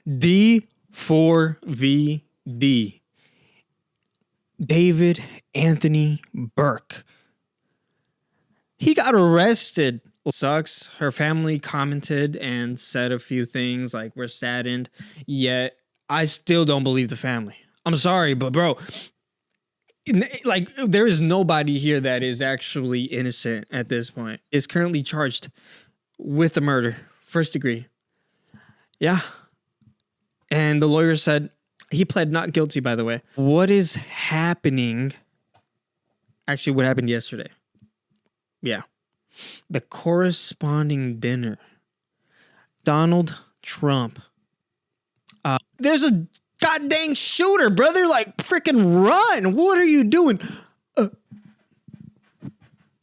D4VD. David Anthony Burke. He got arrested. Sucks. Her family commented and said a few things like, we're saddened, yet I still don't believe the family. I'm sorry, but bro, like, there is nobody here that is actually innocent at this point. Is currently charged with the murder, first degree. Yeah. And the lawyer said he pled not guilty, by the way. What is happening? Actually, what happened yesterday? Yeah. The corresponding dinner. Donald Trump. There's a goddamn shooter, brother. Like, freaking run. What are you doing?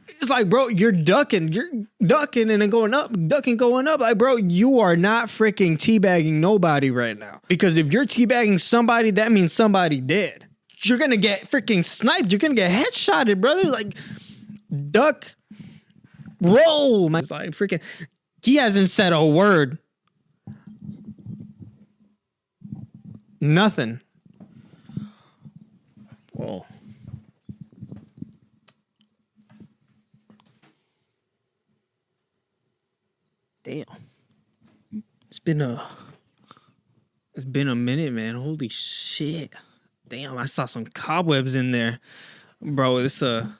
It's like, bro, you're ducking and then going up, ducking, going up. Like, bro, you are not freaking teabagging nobody right now. Because if you're teabagging somebody, that means somebody dead. You're going to get freaking sniped. You're going to get headshotted, brother. Like, duck, roll. Man. It's like, freaking, he hasn't said a word. Nothing. Whoa. Damn. It's been a minute, man. Holy shit. Damn, I saw some cobwebs in there. Bro, it's a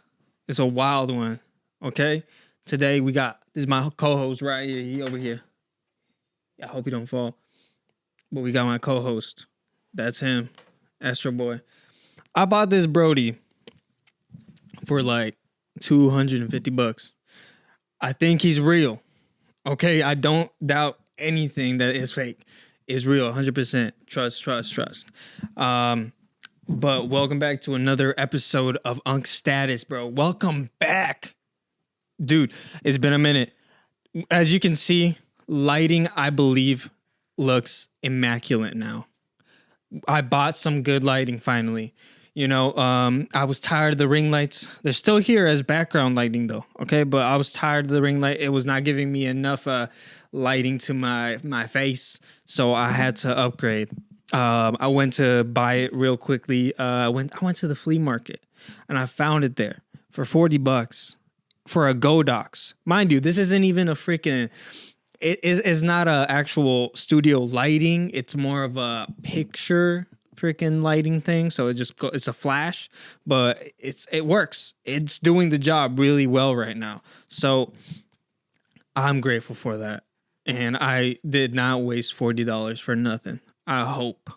wild one. Okay? Today this is my co-host right here. He over here. I hope he don't fall. But we got my co-host. That's him. Astro Boy. I bought this Brody for like $250. I think he's real. Okay, I don't doubt anything that is fake. Is real, 100%. Trust. But welcome back to another episode of Unk Status, bro. Welcome back. Dude, it's been a minute. As you can see, lighting, I believe, looks immaculate now. I bought some good lighting finally. You know, I was tired of the ring lights. They're still here as background lighting though, okay? But I was tired of the ring light. It was not giving me enough lighting to my face, so I had to upgrade. I went to buy it real quickly. I went to the flea market, and I found it there for $40 for a Godox. Mind you, this isn't even a freaking... It's not a actual studio lighting. It's more of a picture freaking lighting thing. So it's a flash, but it works. It's doing the job really well right now. So I'm grateful for that. And I did not waste $40 for nothing. I hope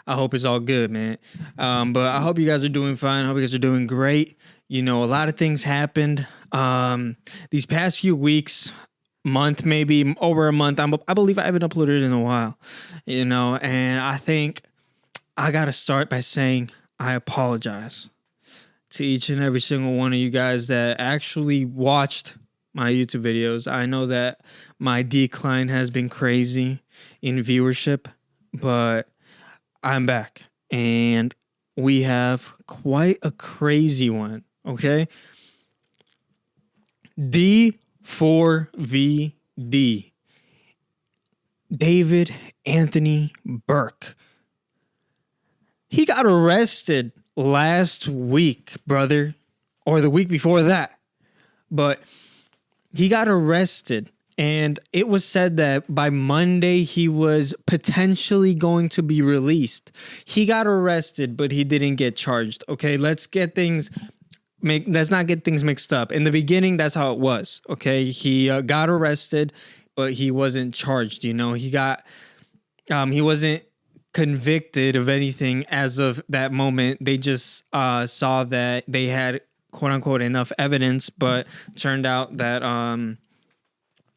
it's all good, man. But I hope you guys are doing fine. I hope you guys are doing great. You know, a lot of things happened these past few weeks. Month, maybe over a month. I believe I haven't uploaded in a while, you know, and I think I got to start by saying I apologize to each and every single one of you guys that actually watched my YouTube videos. I know that my decline has been crazy in viewership, but I'm back and we have quite a crazy one, okay? D4VD. David Anthony Burke. He got arrested last week, brother, or the week before that. But he got arrested, and it was said that by Monday he was potentially going to be released. He got arrested, but he didn't get charged. Okay, let's not get things mixed up. In the beginning, that's how it was. Okay, he got arrested, but he wasn't charged. You know, he wasn't convicted of anything as of that moment. They just saw that they had quote unquote enough evidence, but turned out that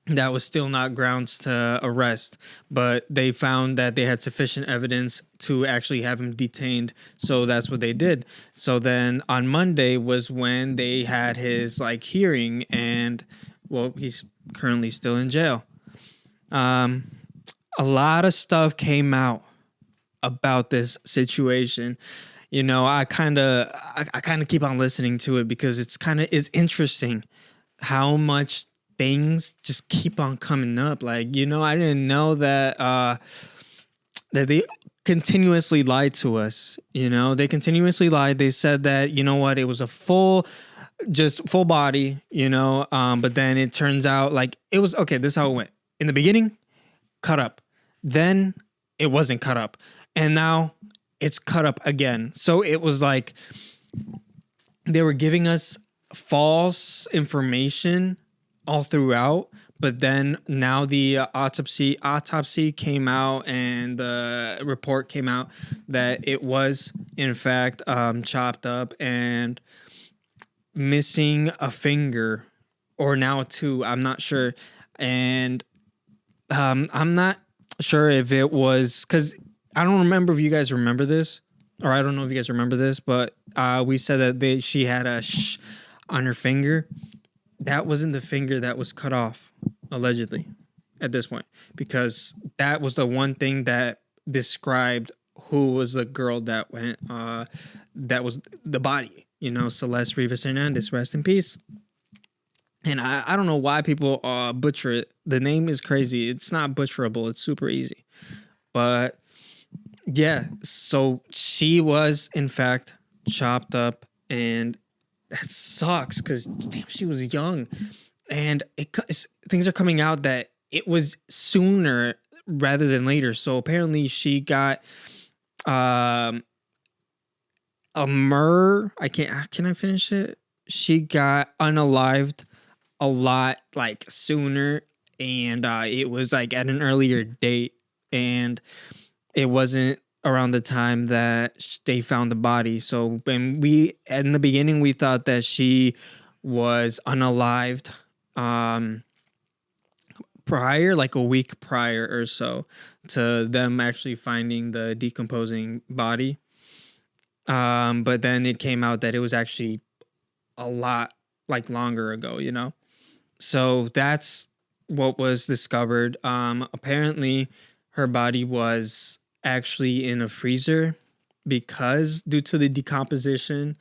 that was still not grounds to arrest, but they found that they had sufficient evidence to actually have him detained. So that's what they did. So then on Monday was when they had his hearing, and well, he's currently still in jail. A lot of stuff came out about this situation. You know, I kind of keep on listening to it because it's interesting how much things just keep on coming up. Like, you know, I didn't know that that they continuously lied to us. You know, they continuously lied. They said that, you know what, it was a just full body, you know, but then it turns out like it was okay. This is how it went in the beginning, cut up, then it wasn't cut up, and now it's cut up again. So it was like they were giving us false information all throughout. But then now the autopsy came out, and the report came out that it was in fact chopped up and missing a finger, or now two. I'm not sure, and I'm not sure if it was because I don't remember if you guys remember this, or I don't know if you guys remember this, but we said that she had a on her finger. That wasn't the finger that was cut off, allegedly, at this point, because that was the one thing that described who was the girl that went, that was the body, you know, Celeste Rivas Hernandez, rest in peace. And I don't know why people butcher it. The name is crazy. It's not butcherable. It's super easy. But yeah, so she was in fact chopped up, and that sucks because damn, she was young, and things are coming out that it was sooner rather than later. So apparently she got a can I finish it? She got unalived a lot like sooner, and it was like at an earlier date, and it wasn't around the time that they found the body. So when in the beginning, we thought that she was unalived prior, like a week prior or so to them actually finding the decomposing body. But then it came out that it was actually a lot like longer ago, you know? So that's what was discovered. Apparently her body was actually in a freezer because due to the decomposition,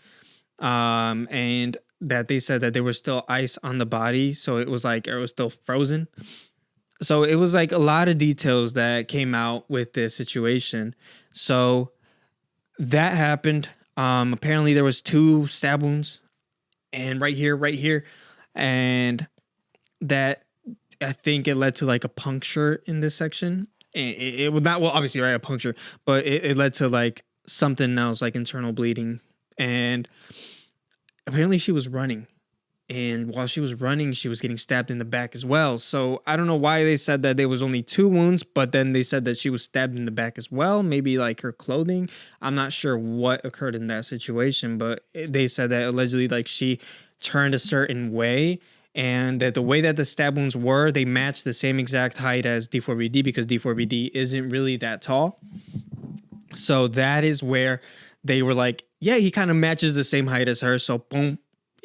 and that they said that there was still ice on the body. So it was like, it was still frozen. So it was like a lot of details that came out with this situation. So that happened. Apparently there was 2 stab wounds, and right here. And that, I think it led to like a puncture in this section. And it would not, well, obviously, right, a puncture, but it led to like something else, like internal bleeding. And apparently she was running. And while she was running, she was getting stabbed in the back as well. So I don't know why they said that there was only 2 wounds, but then they said that she was stabbed in the back as well. Maybe like her clothing. I'm not sure what occurred in that situation, but they said that allegedly like she turned a certain way, and that the way that the stab wounds were, they matched the same exact height as D4VD, because D4VD isn't really that tall. So that is where they were like, yeah, he kind of matches the same height as her. So boom,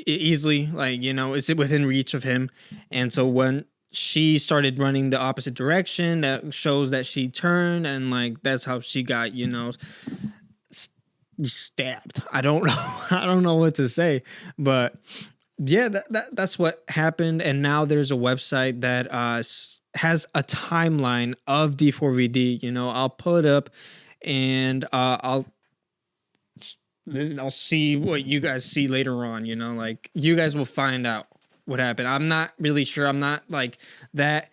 easily, like, you know, it's within reach of him. And so when she started running the opposite direction, that shows that she turned, and like that's how she got, you know, stabbed. I don't know. I don't know what to say, but yeah, that's what happened. And now there's a website that has a timeline of D4VD. You know, I'll pull it up, and I'll see what you guys see later on. You know, like you guys will find out what happened. I'm not really sure. I'm not like that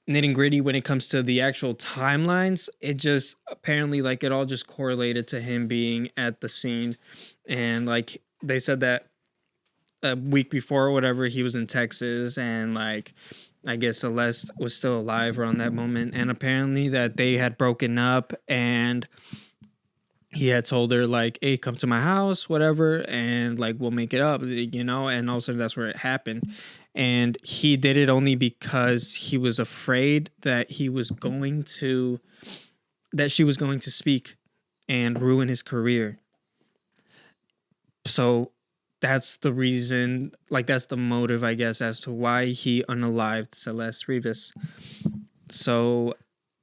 nitty gritty when it comes to the actual timelines. It just apparently like it all just correlated to him being at the scene, and like they said that a week before or whatever, he was in Texas, and like I guess Celeste was still alive around that moment, and apparently that they had broken up, and he had told her like, hey, come to my house, whatever, and like we'll make it up, you know. And all of a sudden that's where it happened, and he did it only because he was afraid that she was going to speak and ruin his career. So that's the reason, like that's the motive, I guess, as to why he unalived Celeste Rivas. So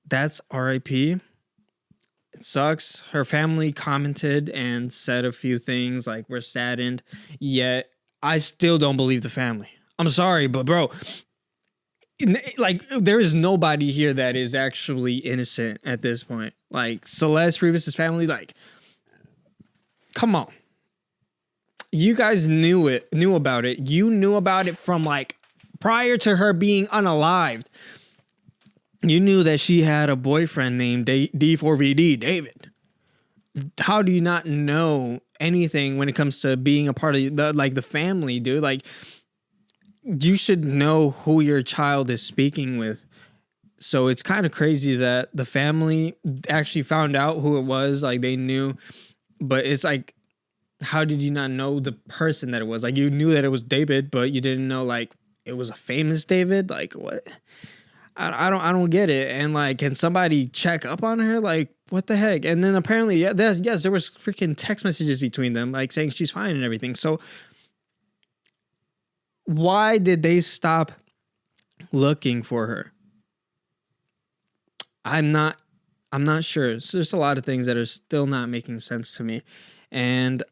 that's R.I.P. It sucks. Her family commented and said a few things like, we're saddened, yet I still don't believe the family. I'm sorry, but bro, like there is nobody here that is actually innocent at this point. Like Celeste Rivas' family, like, come on. You guys knew about it. You knew about it from like prior to her being unalived. You knew that she had a boyfriend named D4VD, David. How do you not know anything when it comes to being a part of the family, dude? Like, you should know who your child is speaking with. So it's kind of crazy that the family actually found out who it was. Like, they knew, but it's like, how did you not know the person that it was? Like, you knew that it was David, but you didn't know like it was a famous David. Like, what? I don't get it. And like, can somebody check up on her? Like, what the heck? And then apparently, there was freaking text messages between them, like saying she's fine and everything. So why did they stop looking for her? I'm not sure. So there's a lot of things that are still not making sense to me. And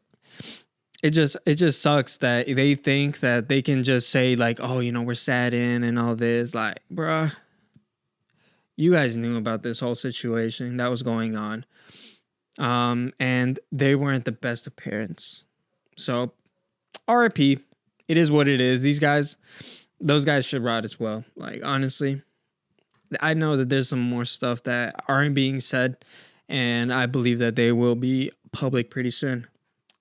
it just sucks that they think that they can just say like, oh, we're sad in and all this. Like, bruh, you guys knew about this whole situation that was going on. And they weren't the best of parents. So RIP, it is what it is. Those guys should rot as well. Like, honestly, I know that there's some more stuff that aren't being said, and I believe that they will be public pretty soon.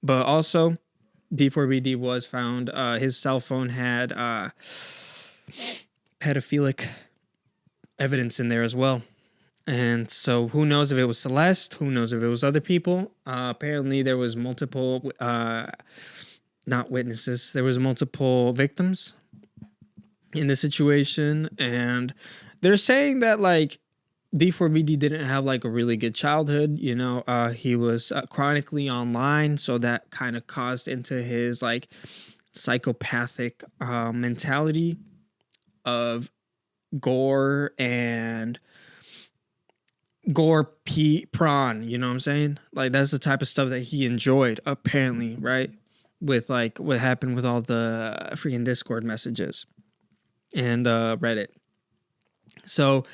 But also, D4VD was found. His cell phone had pedophilic evidence in there as well. And so who knows if it was Celeste? Who knows if it was other people? Apparently, there was multiple, not witnesses. There was multiple victims in the situation. And they're saying that, like, D4VD didn't have, like, a really good childhood. He was chronically online. So that kind of caused into his, like, psychopathic mentality of gore and prawn, you know what I'm saying? Like, that's the type of stuff that he enjoyed, apparently, right? With like what happened with all the freaking Discord messages and Reddit. So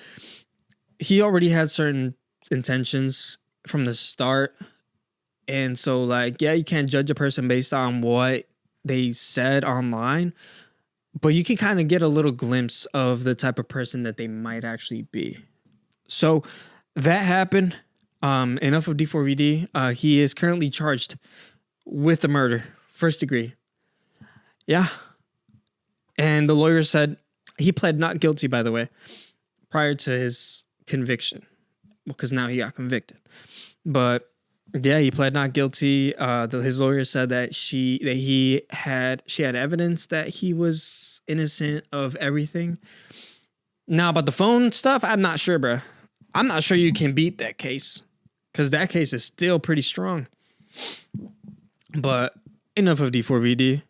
he already had certain intentions from the start. And so, like, yeah, you can't judge a person based on what they said online, but you can kind of get a little glimpse of the type of person that they might actually be. So that happened. Enough of D4VD. He is currently charged with the murder, 1st degree. Yeah. And the lawyer said he pled not guilty, by the way, prior to his conviction, because now he got convicted. But yeah, he pled not guilty. His lawyer said that she had evidence that he was innocent of everything. Now, about the phone stuff, I'm not sure, bro. I'm not sure you can beat that case, because that case is still pretty strong. But enough of D4VD.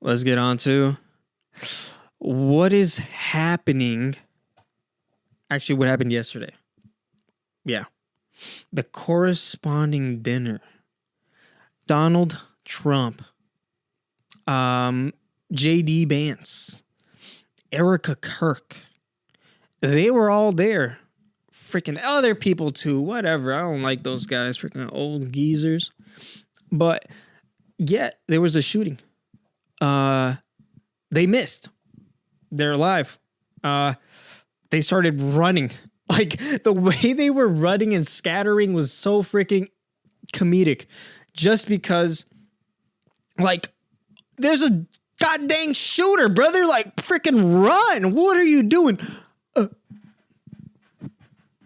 Let's get on to what is happening. Actually, what happened yesterday. Yeah. The corresponding dinner. Donald Trump. J.D. Vance. Erica Kirk. They were all there. Freaking other people too. Whatever. I don't like those guys. Freaking old geezers. But yet there was a shooting. They missed. They're alive. They started running. Like, the way they were running and scattering was so freaking comedic. Just because, like, there's a goddamn shooter, brother. Like, freaking run. What are you doing?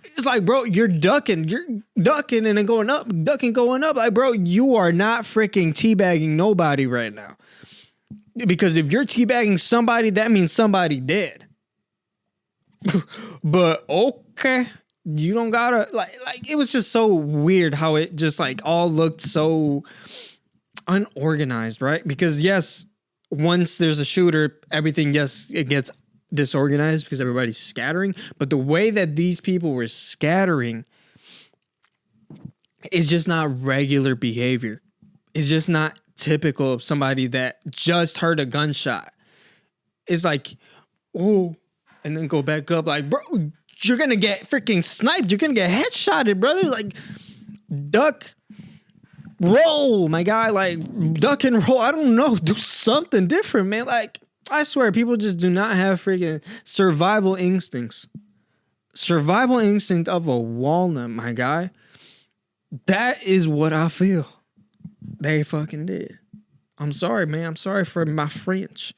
It's like, bro, you're ducking and then going up, ducking, going up. Like, bro, you are not freaking teabagging nobody right now. Because if you're teabagging somebody, that means somebody dead. But okay, you don't gotta like it was just so weird how it just like all looked so unorganized, right? Because yes, once there's a shooter, everything, yes, it gets disorganized because everybody's scattering. But the way that these people were scattering is just not regular behavior. It's just not typical of somebody that just heard a gunshot. It's like, oh, and then go back up. Like, bro, you're gonna get freaking sniped. You're gonna get headshotted, brother. Like, duck, roll, my guy. Like, duck and roll. I don't know. Do something different, man. Like, I swear, people just do not have freaking survival instincts. Survival instinct of a walnut, my guy. That is what I feel they fucking did. I'm sorry, man. I'm sorry for my French,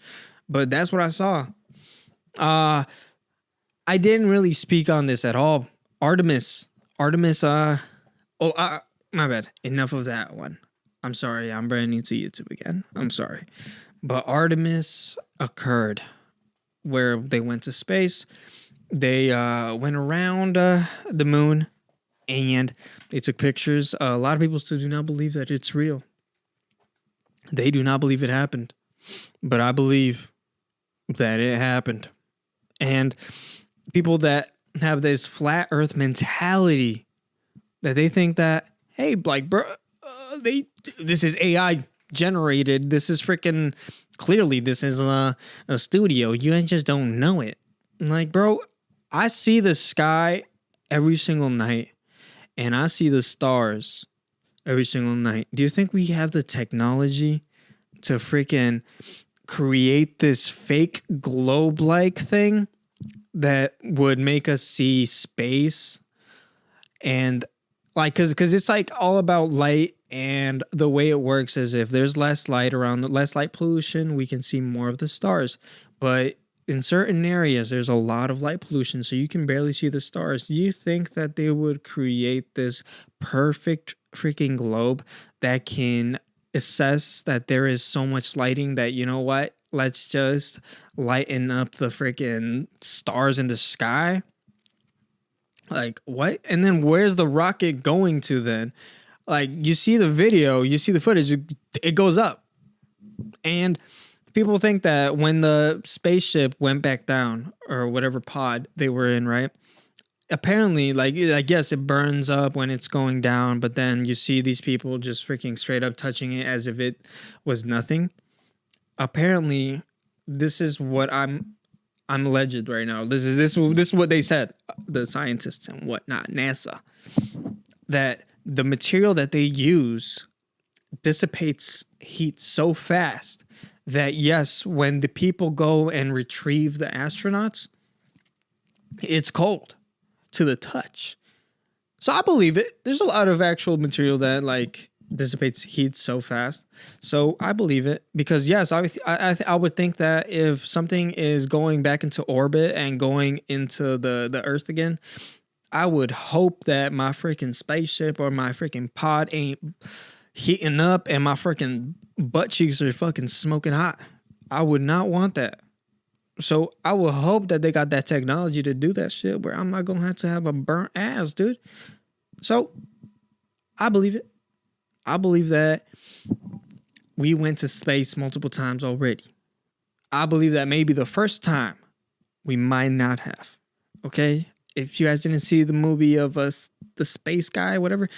but that's what I saw. I didn't really speak on this at all. Artemis, my bad. Enough of that one. I'm sorry. I'm brand new to YouTube again. I'm sorry. But Artemis occurred where they went to space. They went around the moon and they took pictures. A lot of people still do not believe that it's real. They do not believe it happened. But I believe that it happened. And people that have this flat earth mentality, that they think that, hey, like, bro, this is AI generated. This is freaking, clearly this is a studio. You just don't know it. Like, bro, I see the sky every single night and I see the stars every single night. Do you think we have the technology to freaking create this fake globe-like thing that would make us see space? And like, cause it's like all about light, and the way it works is if there's less light around, less light pollution, we can see more of the stars. But in certain areas, there's a lot of light pollution, so you can barely see the stars. Do you think that they would create this perfect freaking globe that can assess that there is so much lighting that, you know what, let's just lighten up the freaking stars in the sky? Like, what? And then where's the rocket going to then? Like, you see the video, you see the footage, it goes up. And people think that when the spaceship went back down, or whatever pod they were in, right? Apparently, like, I guess it burns up when it's going down, but then you see these people just freaking straight up touching it as if it was nothing. Apparently, this is what I'm alleged right now. This is what they said, the scientists and whatnot, NASA, that the material that they use dissipates heat so fast that, yes, when the people go and retrieve the astronauts, it's cold to the touch. So I believe it. There's a lot of actual material that like dissipates heat so fast. So I believe it because, yes, I would think that if something is going back into orbit and going into the Earth again, I would hope that my freaking spaceship or my freaking pod ain't heating up and my freaking butt cheeks are fucking smoking hot. I would not want that. So I would hope that they got that technology to do that shit where I'm not going to have a burnt ass, dude. So I believe it. I believe that we went to space multiple times already. I believe that maybe the first time we might not have. Okay? If you guys didn't see the movie of the space guy, whatever,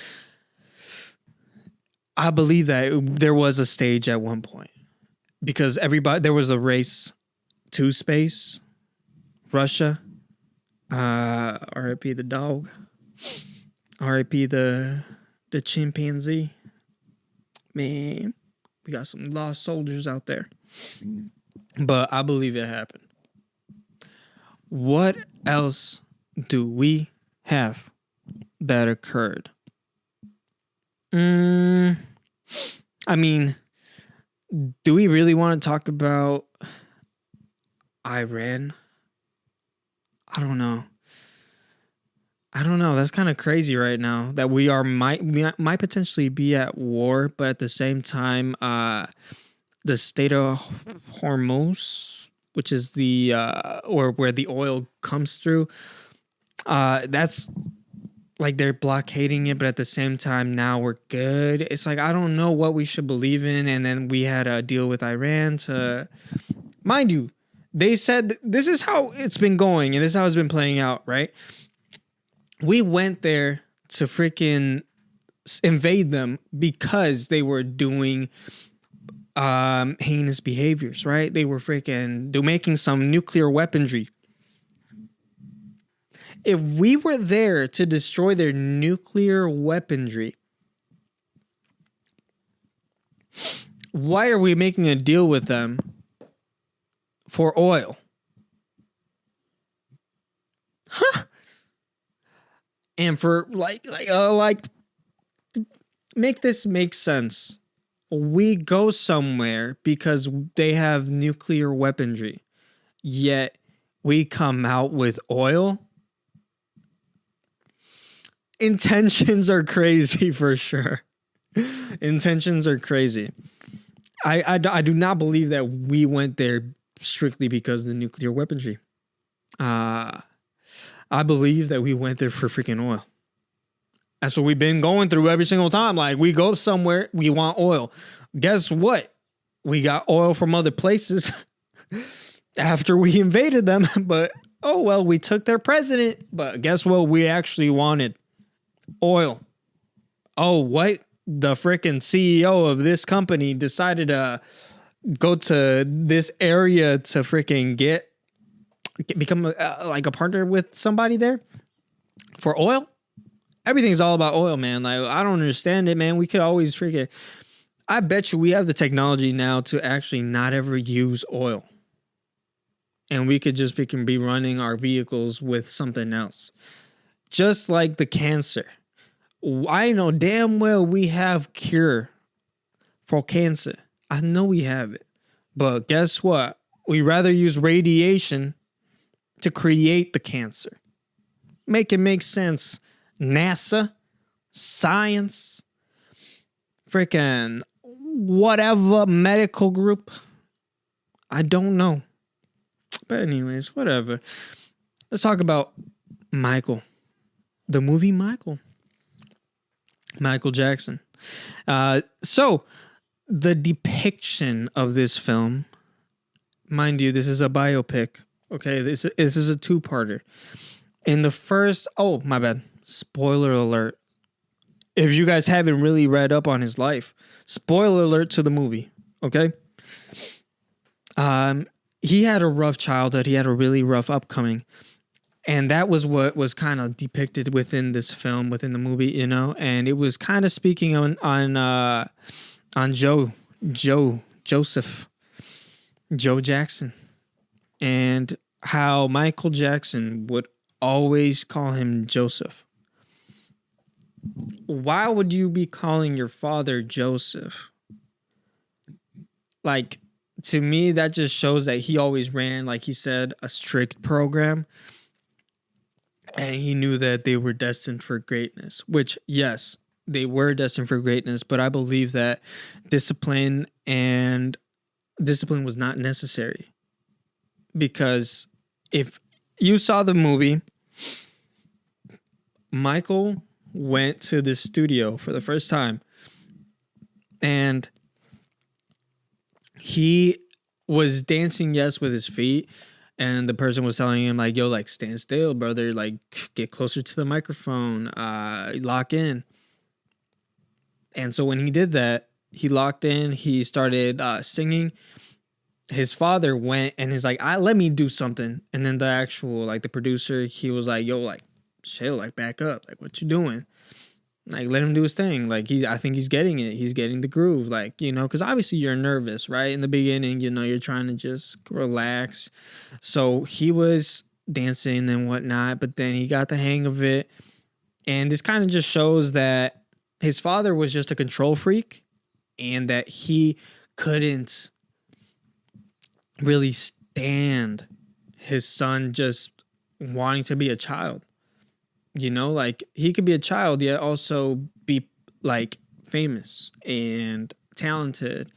I believe that there was a stage at one point because there was a race to space. Russia, R.I.P. the dog, R.I.P. the chimpanzee. Man, we got some lost soldiers out there. But I believe it happened. What else do we have that occurred? I mean, do we really want to talk about Iran? I don't know. That's kind of crazy right now that we might potentially be at war, but at the same time, the state of Hormuz, which is the or where the oil comes through, that's like they're blockading it, but at the same time now we're good. It's like I don't know what we should believe in, and then we had a deal with Iran to, mind you, they said this is how it's been going and this is how it's been playing out, right? We went there to freaking invade them because they were doing heinous behaviors, right? They were making some nuclear weaponry. If we were there to destroy their nuclear weaponry, why are we making a deal with them for oil? Huh? And for like make this make sense. We go somewhere because they have nuclear weaponry, yet we come out with oil. Intentions are crazy for sure. Intentions are crazy. I do not believe that we went there strictly because of the nuclear weaponry. I believe that we went there for freaking oil. That's what we've been going through every single time. Like, we go somewhere, we want oil. Guess what? We got oil from other places after we invaded them. But, oh, well, we took their president. But guess what? We actually wanted oil. Oh, what? The freaking CEO of this company decided to go to this area to freaking become like a partner with somebody there for oil. Everything's all about oil, man. Like, I don't understand it, man. We could always freaking, I bet you we have the technology now to actually not ever use oil. And we could just freaking be running our vehicles with something else. Just like the cancer. I know damn well we have cure for cancer. I know we have it. But guess what? We rather use radiation to create the cancer. Make it make sense. NASA, science, freaking whatever medical group. I don't know. But anyways, whatever. Let's talk about Michael. The movie Michael. Michael Jackson. So the depiction of this film, mind you, this is a biopic. Okay, this is a two-parter. In the first, oh, my bad. Spoiler alert. If you guys haven't really read up on his life, spoiler alert to the movie, okay? He had a rough childhood. He had a really rough upcoming. And that was what was kind of depicted within this film, within the movie, you know? And it was kind of speaking on Joseph Jackson, and how Michael Jackson would always call him Joseph. Why would you be calling your father Joseph? Like, to me, that just shows that he always ran, like he said, a strict program. And he knew that they were destined for greatness, which, yes, they were destined for greatness. But I believe that discipline was not necessary. Because if you saw the movie, Michael went to the studio for the first time, and he was dancing, yes, with his feet, and the person was telling him, like, yo, like, stand still, brother, like, get closer to the microphone, lock in. And so when he did that, he locked in, he started singing. His father went and he's like, let me do something. And then the actual, like, the producer, he was like, yo, like, chill, like, back up, like, what you doing? Like, let him do his thing. Like, I think he's getting it. He's getting the groove. Like, you know, because obviously you're nervous, right? In the beginning, you know, you're trying to just relax. So he was dancing and whatnot, but then he got the hang of it. And this kind of just shows that his father was just a control freak and that he couldn't really stand his son just wanting to be a child. You know, like, he could be a child yet also be, like, famous and talented.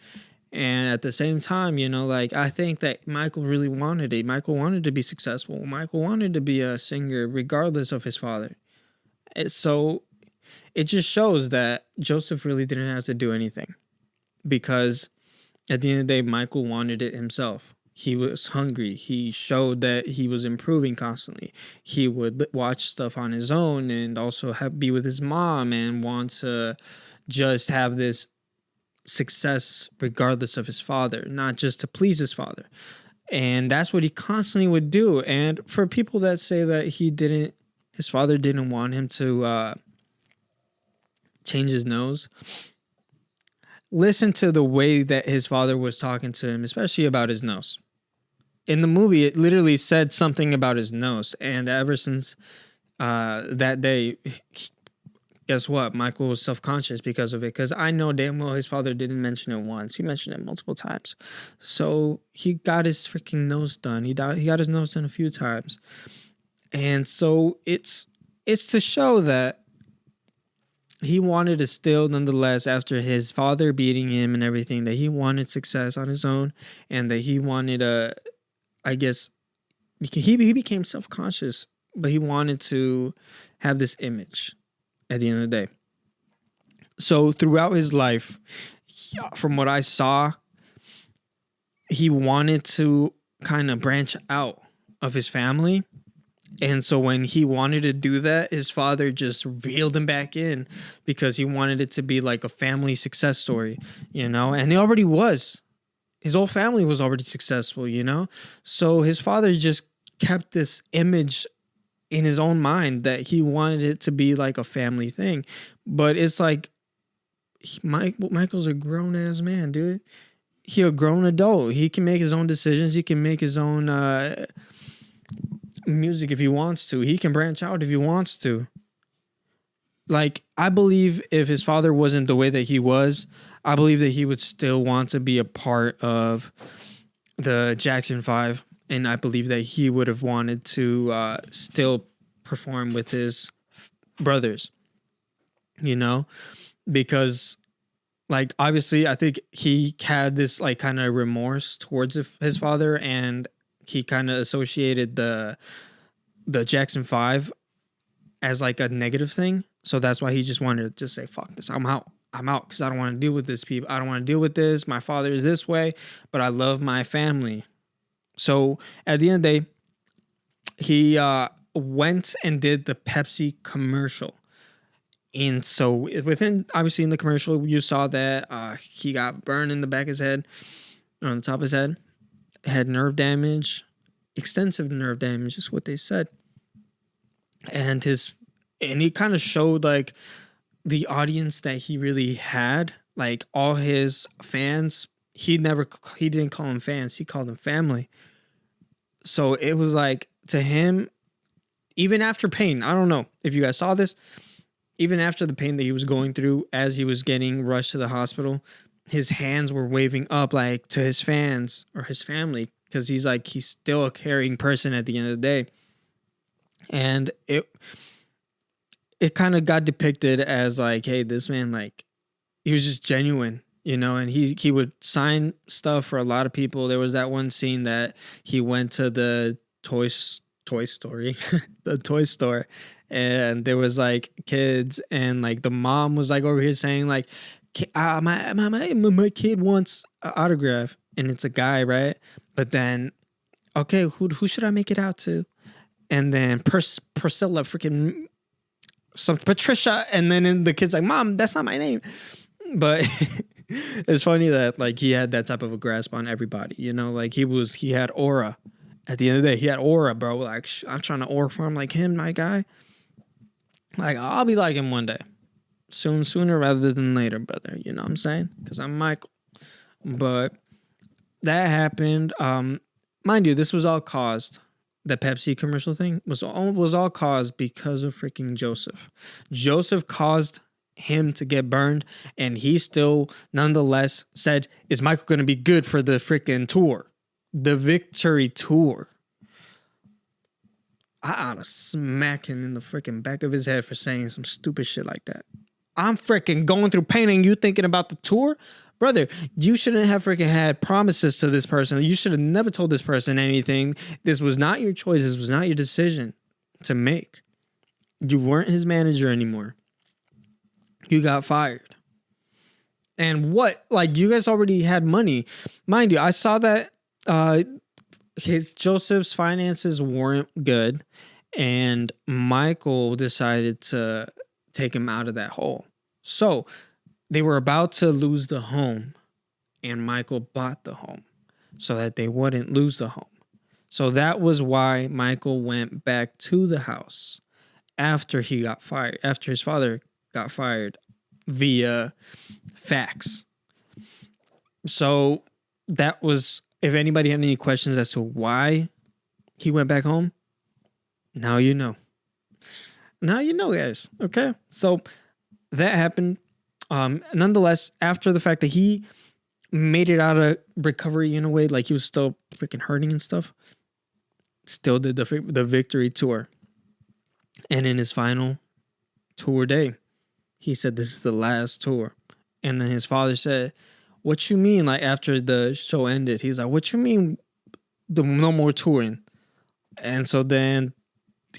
And at the same time, you know, like, I think that Michael really wanted it. Michael wanted to be successful. Michael wanted to be a singer regardless of his father. So it just shows that Joseph really didn't have to do anything, because at the end of the day, Michael wanted it himself. He was hungry. He showed that he was improving constantly. He would watch stuff on his own and also be with his mom and want to just have this success regardless of his father, not just to please his father. And that's what he constantly would do. And for people that say that he didn't his father didn't want him to change his nose. Listen to the way that his father was talking to him, especially about his nose. In the movie, it literally said something about his nose. And ever since that day, guess what? Michael was self-conscious because of it. Because I know damn well his father didn't mention it once. He mentioned it multiple times. So he got his freaking nose done. He got his nose done a few times. And so it's to show that he wanted to still, nonetheless, after his father beating him and everything, that he wanted success on his own, and that he wanted I guess, he became self-conscious, but he wanted to have this image at the end of the day. So throughout his life, from what I saw, he wanted to kind of branch out of his family. And so when he wanted to do that, his father just reeled him back in because he wanted it to be like a family success story, you know, and he already was. His whole family was already successful, you know. So his father just kept this image in his own mind that he wanted it to be like a family thing. But it's like, Michael's a grown-ass man, dude. He a grown adult. He can make his own decisions. He can make his own music if he wants to. He can branch out if he wants to. Like, I believe if his father wasn't the way that he was, I believe that he would still want to be a part of the Jackson 5. And I believe that he would have wanted to still perform with his brothers, you know, because like, obviously, I think he had this like kind of remorse towards his father, and he kind of associated the Jackson 5 as like a negative thing. So that's why he just wanted to just say, fuck this, I'm out because I don't want to deal with this people. I don't want to deal with this. My father is this way, but I love my family. So at the end of the day, he went and did the Pepsi commercial. And so within, obviously in the commercial, you saw that he got burned in the back of his head, on the top of his head, had nerve damage, extensive nerve damage is what they said. And he kind of showed like the audience that he really had, like all his fans. He didn't call them fans. He called them family. So it was like, to him, even after pain, I don't know if you guys saw this, even after the pain that he was going through as he was getting rushed to the hospital, his hands were waving up like to his fans or his family, because he's still a caring person at the end of the day. And it kind of got depicted as like, hey, this man, like, he was just genuine, you know, and he would sign stuff for a lot of people. There was that one scene that he went to the toy story, the toy store, and there was like kids, and like the mom was like over here saying like, my kid wants an autograph, and it's a guy, right? But then, okay, who should I make it out to? And then Priscilla, freaking some Patricia, and then the kid's like, Mom, that's not my name. But it's funny that like he had that type of a grasp on everybody, you know, like he had aura. At the end of the day, he had aura, bro. Like, I'm trying to aura farm like him, my guy. Like, I'll be like him one day. Sooner rather than later, brother. You know what I'm saying? Because I'm Michael. But that happened. Mind you, this was all caused. The Pepsi commercial thing was all caused because of freaking Joseph. Joseph caused him to get burned, and he still nonetheless said, is Michael going to be good for the freaking tour? The victory tour. I ought to smack him in the freaking back of his head for saying some stupid shit like that. I'm freaking going through pain and you thinking about the tour? Brother, you shouldn't have freaking had promises to this person. You should have never told this person anything. This was not your choice. This was not your decision to make. You weren't his manager anymore. You got fired. And what? Like, you guys already had money. Mind you, I saw that Joseph's finances weren't good, and Michael decided to take him out of that hole. So they were about to lose the home, and Michael bought the home so that they wouldn't lose the home. So that was why Michael went back to the house after he got fired, after his father got fired via fax. So that was, if anybody had any questions as to why he went back home, now you know. Now you know, guys. Okay. So that happened. Nonetheless, after the fact that he made it out of recovery in a way, like he was still freaking hurting and stuff, still did the victory tour. And in his final tour day, he said, "This is the last tour." And then his father said, "What you mean?" Like after the show ended, he's like, "What you mean no more touring?" And so then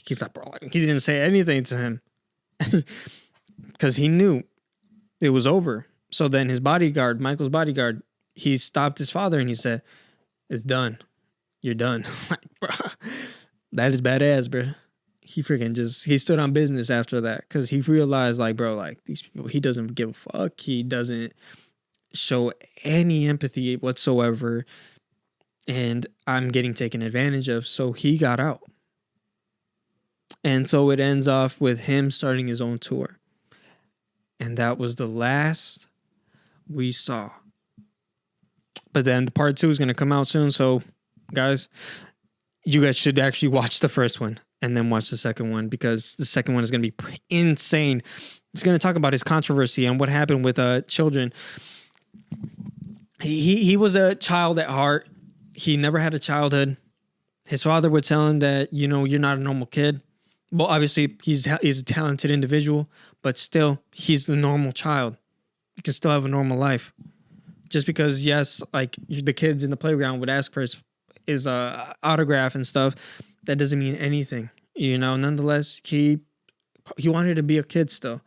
he's like, bro, he didn't say anything to him because he knew it was over. So then his bodyguard, Michael's bodyguard, he stopped his father and he said, "It's done. You're done." Like, bro, that is badass, bro. He freaking he stood on business after that because he realized, like, bro, like these people, he doesn't give a fuck. He doesn't show any empathy whatsoever. And I'm getting taken advantage of. So he got out. And so it ends off with him starting his own tour. And that was the last we saw. But then the part 2 is going to come out soon. So, guys, you guys should actually watch the first one and then watch the second one, because the second one is going to be insane. It's going to talk about his controversy and what happened with children. He was a child at heart. He never had a childhood. His father would tell him that, you know, you're not a normal kid. Well, obviously, he's a talented individual, but still, he's the normal child. You can still have a normal life. Just because, yes, like the kids in the playground would ask for his autograph and stuff, that doesn't mean anything. You know, nonetheless, he wanted to be a kid still.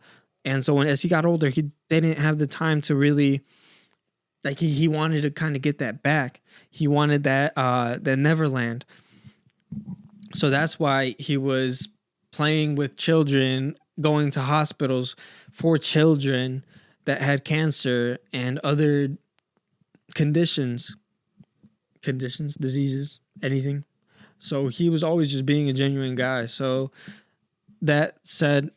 And so as he got older, they didn't have the time to really, like, he wanted to kind of get that back. He wanted that Neverland. So that's why he was playing with children, going to hospitals for children that had cancer and other diseases, anything. So he was always just being a genuine guy. So that said,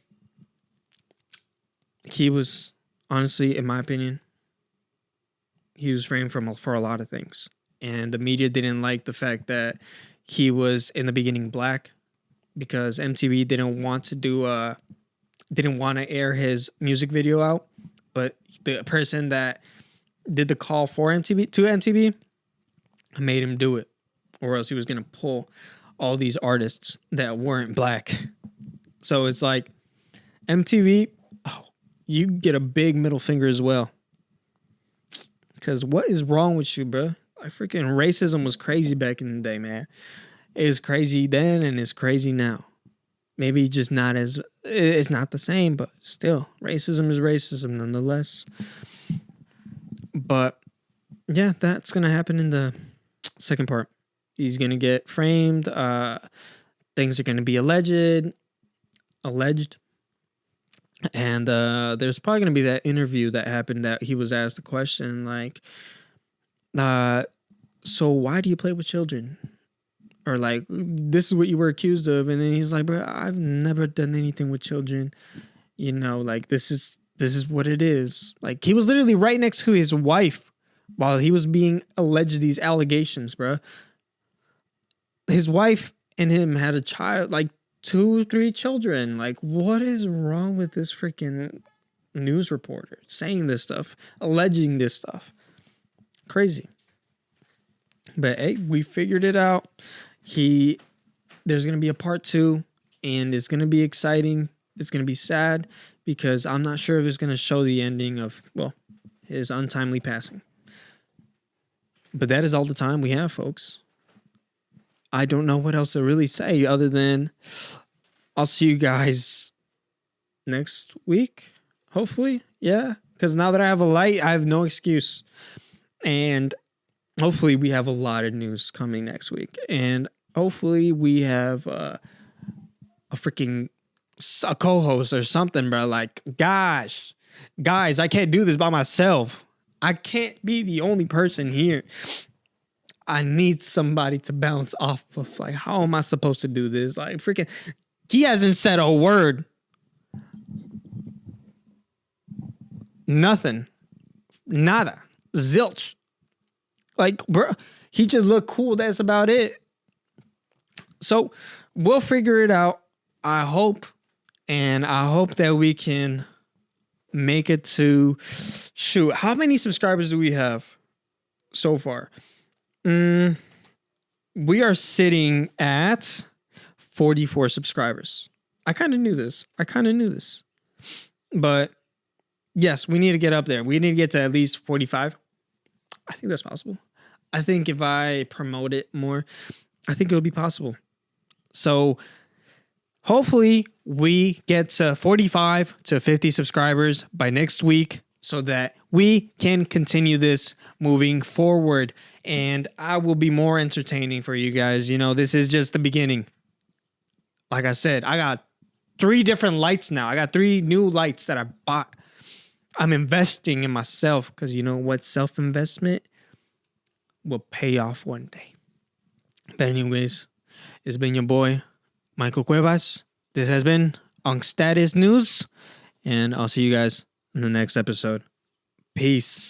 he was, honestly, in my opinion, he was framed for a lot of things. And the media didn't like the fact that he was in the beginning black, because MTV didn't want to air his music video out. But the person that did the call to MTV made him do it, or else he was going to pull all these artists that weren't black. So it's like, MTV, you get a big middle finger as well. Because what is wrong with you, bro? Like, freaking racism was crazy back in the day, man. It was crazy then and it's crazy now. Maybe just not as, it's not the same, but still, racism is racism nonetheless. But yeah, that's going to happen in the second part. He's going to get framed. Things are going to be alleged. And there's probably going to be that interview that happened that he was asked a question like, so why do you play with children? Or like, this is what you were accused of. And then he's like, bro, I've never done anything with children. You know, like, this is what it is. Like, he was literally right next to his wife while he was being alleged these allegations, bro. His wife and him had a child, like 2-3 children. Like, what is wrong with this freaking news reporter saying this stuff, alleging this stuff? Crazy. But hey, we figured it out. There's going to be a part 2, and it's going to be exciting. It's going to be sad because I'm not sure if it's going to show the ending of, well, his untimely passing. But that is all the time we have, folks. I don't know what else to really say other than I'll see you guys next week, hopefully. Yeah, because now that I have a light, I have no excuse. And hopefully we have a lot of news coming next week. And hopefully we have a co-host or something, bro. Like, guys, I can't do this by myself. I can't be the only person here. I need somebody to bounce off of. Like, how am I supposed to do this? Like, freaking He hasn't said a word. Nothing. Nada. Zilch. Like, bro, he just looked cool. That's about it. So we'll figure it out. I hope. And I hope that we can make it to, shoot, how many subscribers do we have so far? We are sitting at 44 subscribers. I kind of knew this. But yes, we need to get up there. We need to get to at least 45. I think that's possible. I think if I promote it more, I think it'll be possible. So hopefully we get to 45 to 50 subscribers by next week so that we can continue this moving forward. And I will be more entertaining for you guys. You know, this is just the beginning. Like I said, I got 3 different lights now. I got 3 new lights that I bought. I'm investing in myself because you know what? Self-investment will pay off one day. But anyways, it's been your boy, Michael Cuevas. This has been Unk Status News, and I'll see you guys in the next episode. Peace.